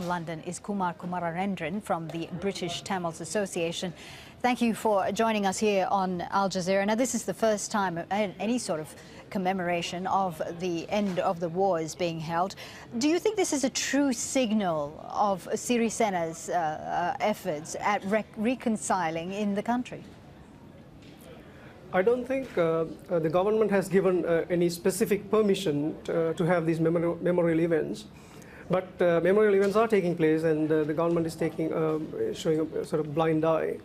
London is Kumar Kumarendran from the British Tamils Association. Thank you for joining us here on Al Jazeera. Now, this is the first time any sort of commemoration of the end of the war is being held. Do you think this is a true signal of Sri Lanka's efforts at reconciling in the country? I don't think the government has given any specific permission to have these memorial events, but memorial events are taking place, and the government is showing a sort of blind eye,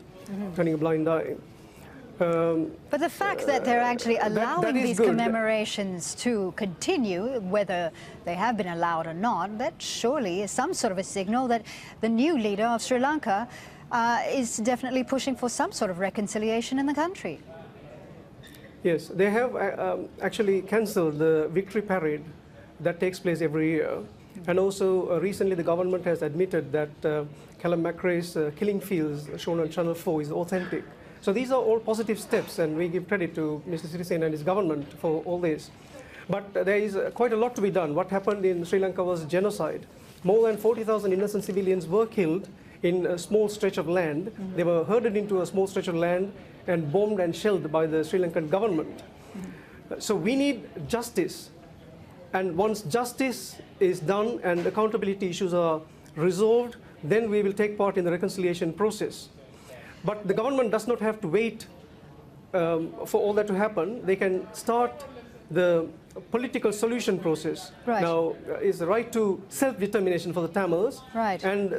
turning a blind eye. But the fact that they're actually allowing these commemorations to continue, whether they have been allowed or not, that surely is some sort of a signal that the new leader of Sri Lanka is definitely pushing for some sort of reconciliation in the country. Yes, they have actually cancelled the victory parade that takes place every year. And also recently the government has admitted that Callum McRae's killing fields shown on Channel 4 is authentic. So these are all positive steps, and we give credit to Mr. Sirisena and his government for all this. But there is quite a lot to be done. What happened in Sri Lanka was genocide. More than 40,000 innocent civilians were killed in a small stretch of land. They were herded into a small stretch of land and bombed and shelled by the Sri Lankan government. So we need justice. And once justice is done and accountability issues are resolved, then we will take part in the reconciliation process. But the government does not have to wait for all that to happen. They can start the political solution process. Right. Now, it's the right to self-determination for the Tamils. Right. And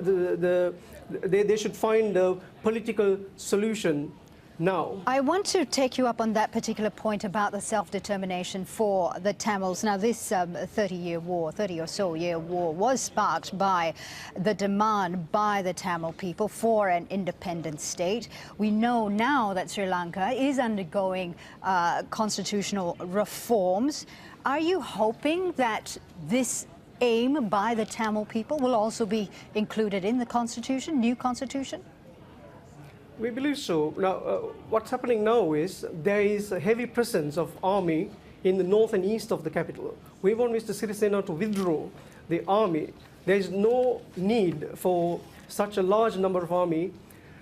they should find a political solution now. I want to take you up on that particular point about the self-determination for the Tamils. Now, this 30 or so year war was sparked by the demand by the Tamil people for an independent state. We know now that Sri Lanka is undergoing constitutional reforms. Are you hoping that this aim by the Tamil people will also be included in the constitution, new constitution? We believe so. Now, what's happening now is there is a heavy presence of army in the north and east of the capital. We want Mr. Sirisena to withdraw the army. There is no need for such a large number of army.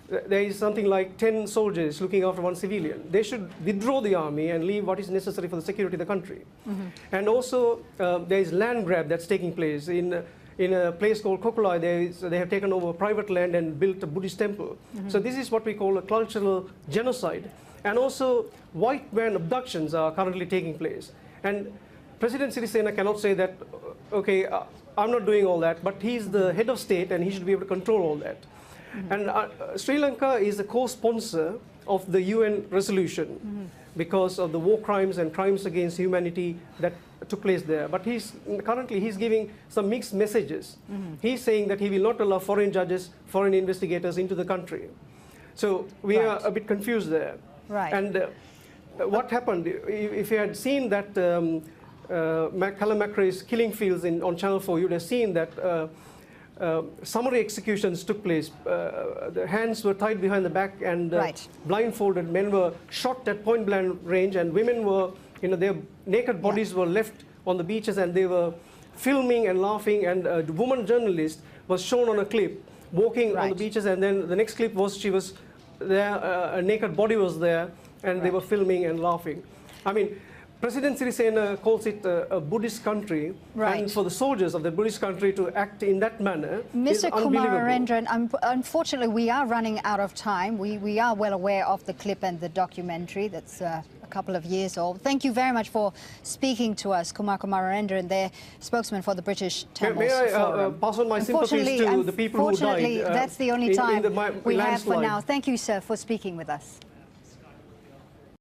There is something like 10 soldiers looking after one civilian. They should withdraw the army and leave what is necessary for the security of the country. And also, there is land grab that's taking place. In a place called Kokolai, they have taken over private land and built a Buddhist temple. So this is what we call a cultural genocide. And also, white man abductions are currently taking place. And President Sirisena cannot say that, okay, I'm not doing all that, but he's the head of state and he should be able to control all that. And Sri Lanka is a co-sponsor of the UN resolution because of the war crimes and crimes against humanity that took place there. But currently he's giving some mixed messages. He's saying that he will not allow foreign judges, foreign investigators into the country. So we are a bit confused there. Right. And what happened, if you had seen that Callum McRae's killing fields on Channel 4, you would have seen that summary executions took place. The hands were tied behind the back, and blindfolded men were shot at point-blank range, and women were, their naked bodies were left on the beaches, and they were filming and laughing, and a woman journalist was shown on a clip walking on the beaches, and then the next clip was she was there, a naked body was there, and they were filming and laughing. I mean, President Sirisena calls it a Buddhist country, and for the soldiers of the Buddhist country to act in that manner is unbelievable. Mr. Kumarendran, unfortunately we are running out of time. We are well aware of the clip and the documentary that's a couple of years old. Thank you very much for speaking to us, Kumar Kumarendran, their spokesman for the British Tamils Forum. May I pass on my sympathies to the people who died? Unfortunately, that's the only time we have for now. Thank you, sir, for speaking with us.